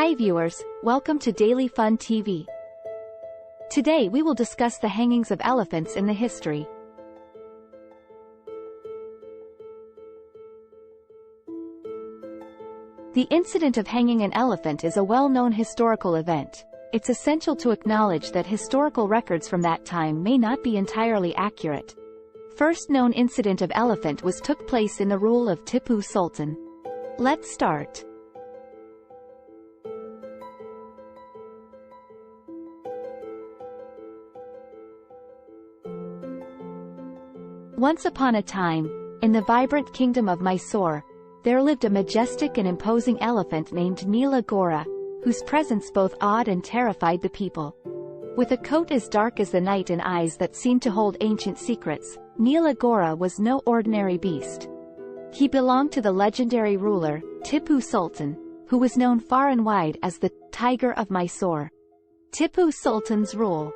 Hi viewers, welcome to Daily Fun TV. Today we will discuss the hangings of elephants in the history. The incident of hanging an elephant is a well-known historical event. It's essential to acknowledge that historical records from that time may not be entirely accurate. First known incident of elephant took place in the rule of Tipu Sultan. Let's start. Once upon a time, in the vibrant kingdom of Mysore, there lived a majestic and imposing elephant named Nila Ghora, whose presence both awed and terrified the people. With a coat as dark as the night and eyes that seemed to hold ancient secrets, Nila Ghora was no ordinary beast. He belonged to the legendary ruler, Tipu Sultan, who was known far and wide as the Tiger of Mysore. Tipu Sultan's rule.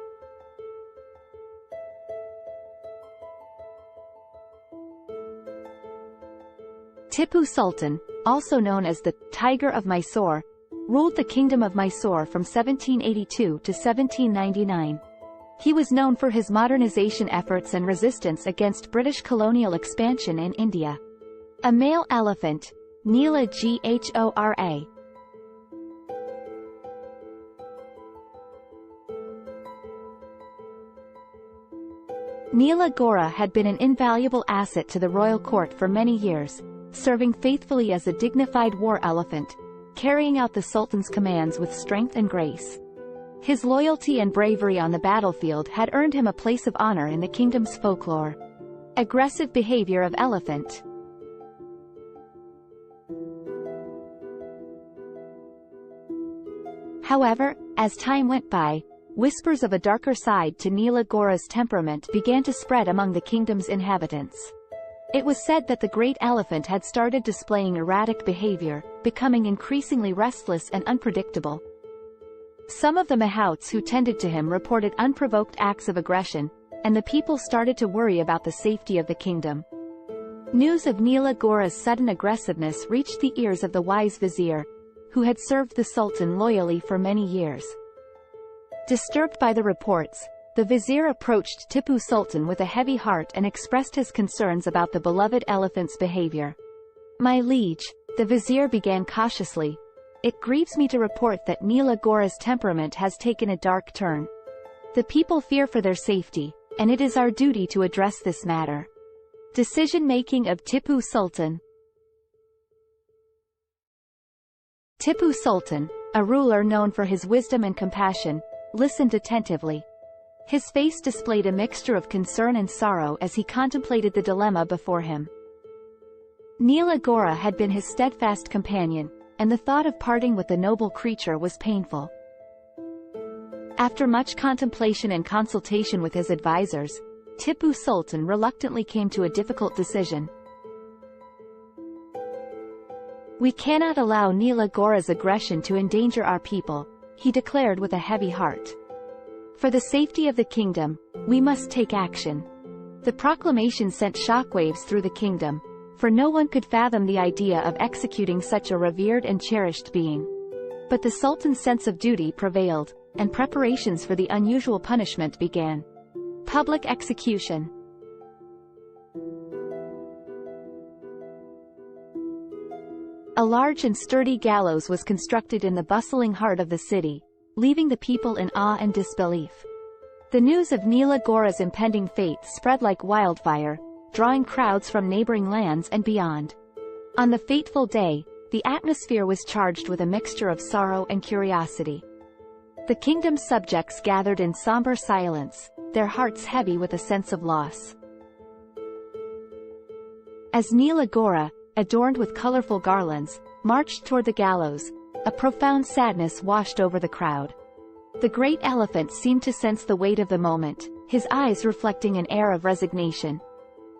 Tipu Sultan, also known as the Tiger of Mysore, ruled the Kingdom of Mysore from 1782 to 1799. He was known for his modernization efforts and resistance against British colonial expansion in India. A male elephant, Nila Ghora. Nila Ghora had been an invaluable asset to the royal court for many years, serving faithfully as a dignified war elephant, carrying out the Sultan's commands with strength and grace. His loyalty and bravery on the battlefield had earned him a place of honor in the kingdom's folklore. Aggressive behavior of elephant. However, as time went by, whispers of a darker side to Nila Ghora's temperament began to spread among the kingdom's inhabitants. It was said that the great elephant had started displaying erratic behavior, becoming increasingly restless and unpredictable. Some of the mahouts who tended to him reported unprovoked acts of aggression, and the people started to worry about the safety of the kingdom. News of Nila Ghora's sudden aggressiveness reached the ears of the wise vizier, who had served the Sultan loyally for many years. Disturbed by the reports, the vizier approached Tipu Sultan with a heavy heart and expressed his concerns about the beloved elephant's behavior. "My liege," the vizier began cautiously, "it grieves me to report that Nila Ghora's temperament has taken a dark turn. The people fear for their safety, and it is our duty to address this matter." Decision-making of Tipu Sultan. Tipu Sultan, a ruler known for his wisdom and compassion, listened attentively. His face displayed a mixture of concern and sorrow as he contemplated the dilemma before him. Nila Ghora had been his steadfast companion, and the thought of parting with the noble creature was painful. After much contemplation and consultation with his advisors, Tipu Sultan reluctantly came to a difficult decision. "We cannot allow Nila Ghora's aggression to endanger our people," he declared with a heavy heart. "For the safety of the kingdom, we must take action." The proclamation sent shockwaves through the kingdom, for no one could fathom the idea of executing such a revered and cherished being. But the Sultan's sense of duty prevailed, and preparations for the unusual punishment began. Public execution. A large and sturdy gallows was constructed in the bustling heart of the city, leaving the people in awe and disbelief. The news of Nila Ghora's impending fate spread like wildfire, drawing crowds from neighboring lands and beyond. On the fateful day, the atmosphere was charged with a mixture of sorrow and curiosity. The kingdom's subjects gathered in somber silence, their hearts heavy with a sense of loss. As Nila Ghora, adorned with colorful garlands, marched toward the gallows, a profound sadness washed over the crowd. The great elephant seemed to sense the weight of the moment, his eyes reflecting an air of resignation.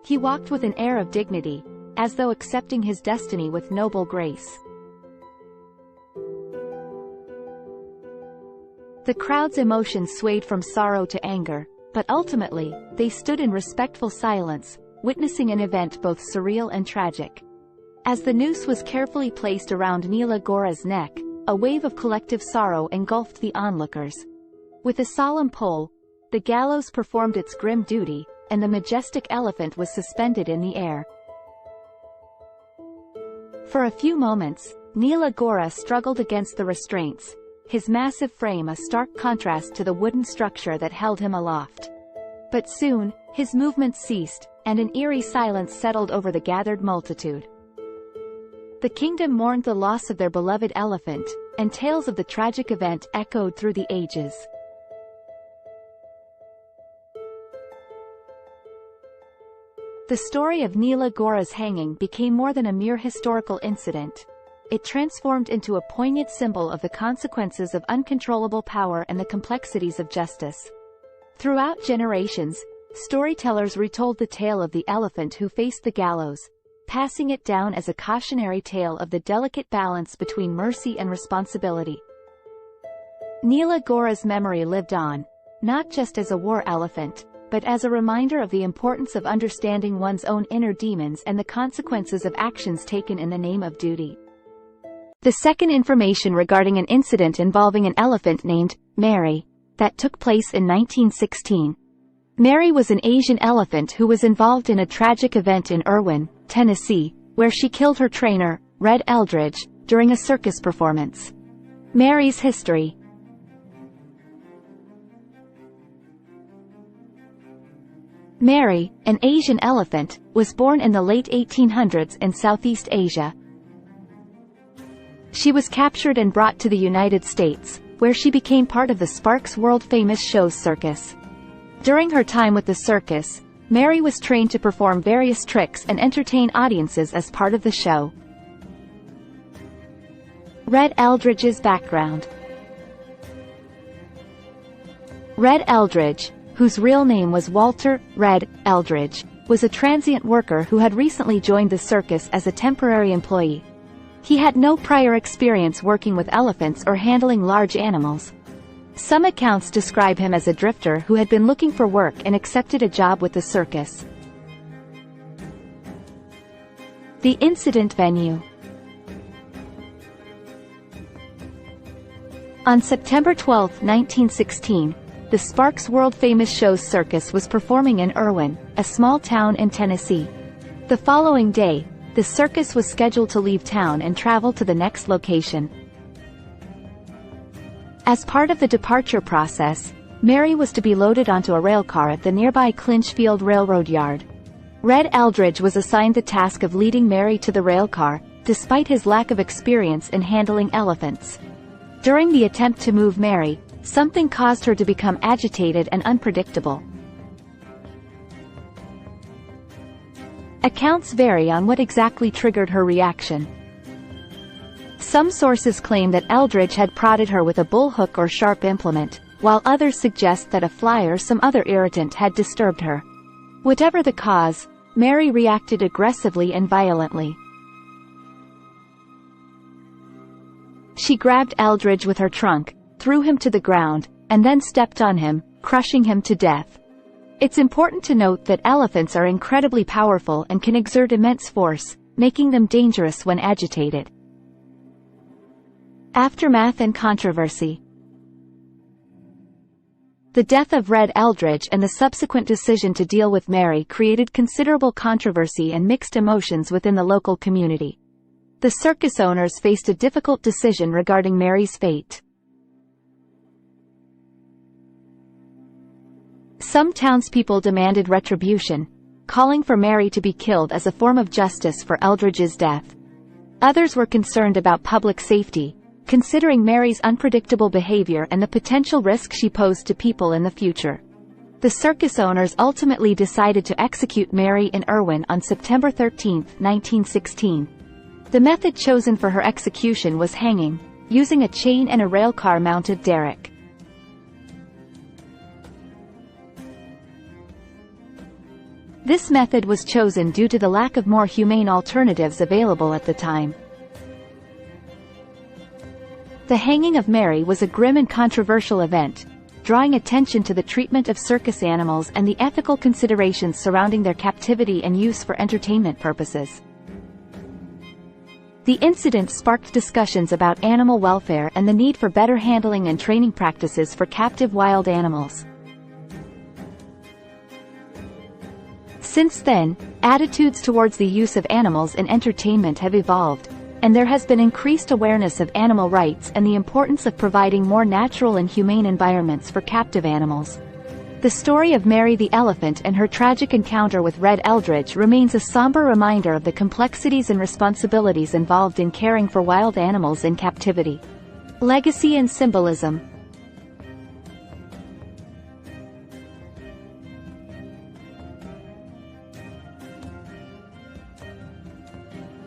He walked with an air of dignity, as though accepting his destiny with noble grace. The crowd's emotions swayed from sorrow to anger, but ultimately, they stood in respectful silence, witnessing an event both surreal and tragic. As the noose was carefully placed around Nila Ghora's neck, a wave of collective sorrow engulfed the onlookers. With a solemn pull, the gallows performed its grim duty, and the majestic elephant was suspended in the air. For a few moments, Nila Ghora struggled against the restraints, his massive frame a stark contrast to the wooden structure that held him aloft. But soon, his movements ceased, and an eerie silence settled over the gathered multitude. The kingdom mourned the loss of their beloved elephant, and tales of the tragic event echoed through the ages. The story of Nila Ghora's hanging became more than a mere historical incident. It transformed into a poignant symbol of the consequences of uncontrollable power and the complexities of justice. Throughout generations, storytellers retold the tale of the elephant who faced the gallows, passing it down as a cautionary tale of the delicate balance between mercy and responsibility. Nila Ghora's memory lived on, not just as a war elephant, but as a reminder of the importance of understanding one's own inner demons and the consequences of actions taken in the name of duty. The second information regarding an incident involving an elephant named Mary, that took place in 1916. Mary was an Asian elephant who was involved in a tragic event in Erwin, Tennessee, where she killed her trainer, Red Eldridge, during a circus performance. Mary's history. Mary, an Asian elephant, was born in the late 1800s in Southeast Asia. She was captured and brought to the United States, where she became part of the Sparks world-famous show Circus. During her time with the circus, Mary was trained to perform various tricks and entertain audiences as part of the show. Red Eldridge's background. Red Eldridge, whose real name was Walter Red Eldridge, was a transient worker who had recently joined the circus as a temporary employee. He had no prior experience working with elephants or handling large animals. Some accounts describe him as a drifter who had been looking for work and accepted a job with the circus. The incident venue. On September 12, 1916, the Sparks world-famous show Circus was performing in Erwin, a small town in Tennessee. The following day, the circus was scheduled to leave town and travel to the next location. As part of the departure process, Mary was to be loaded onto a railcar at the nearby Clinchfield Railroad Yard. Red Eldridge was assigned the task of leading Mary to the railcar, despite his lack of experience in handling elephants. During the attempt to move Mary, something caused her to become agitated and unpredictable. Accounts vary on what exactly triggered her reaction. Some sources claim that Eldridge had prodded her with a bullhook or sharp implement, while others suggest that a fly or some other irritant had disturbed her. Whatever the cause, Mary reacted aggressively and violently. She grabbed Eldridge with her trunk, threw him to the ground, and then stepped on him, crushing him to death. It's important to note that elephants are incredibly powerful and can exert immense force, making them dangerous when agitated. Aftermath and controversy. The death of Red Eldridge and the subsequent decision to deal with Mary created considerable controversy and mixed emotions within the local community. The circus owners faced a difficult decision regarding Mary's fate. Some townspeople demanded retribution, calling for Mary to be killed as a form of justice for Eldridge's death. Others were concerned about public safety, considering Mary's unpredictable behavior and the potential risk she posed to people in the future. The circus owners ultimately decided to execute Mary in Erwin on September 13, 1916. The method chosen for her execution was hanging, using a chain and a railcar-mounted derrick. This method was chosen due to the lack of more humane alternatives available at the time. The hanging of Mary was a grim and controversial event, drawing attention to the treatment of circus animals and the ethical considerations surrounding their captivity and use for entertainment purposes. The incident sparked discussions about animal welfare and the need for better handling and training practices for captive wild animals. Since then, attitudes towards the use of animals in entertainment have evolved, and there has been increased awareness of animal rights and the importance of providing more natural and humane environments for captive animals. The story of Mary the elephant and her tragic encounter with Red Eldridge remains a somber reminder of the complexities and responsibilities involved in caring for wild animals in captivity. Legacy and symbolism.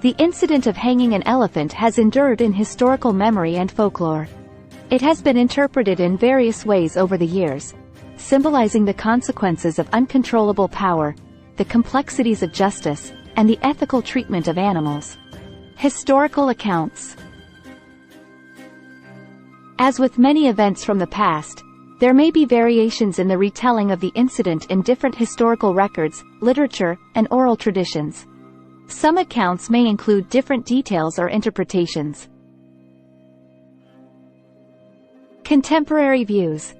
The incident of hanging an elephant has endured in historical memory and folklore. It has been interpreted in various ways over the years, symbolizing the consequences of uncontrollable power, the complexities of justice, and the ethical treatment of animals. Historical accounts. As with many events from the past, there may be variations in the retelling of the incident in different historical records, literature, and oral traditions. Some accounts may include different details or interpretations. Contemporary views.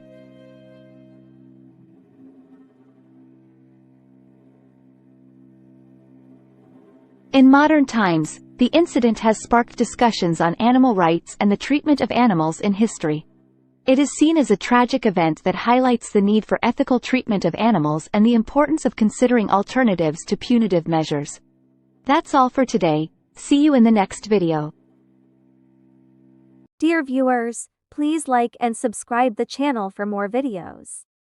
In modern times, the incident has sparked discussions on animal rights and the treatment of animals in history. It is seen as a tragic event that highlights the need for ethical treatment of animals and the importance of considering alternatives to punitive measures. That's all for today. See you in the next video. Dear viewers, please like and subscribe the channel for more videos.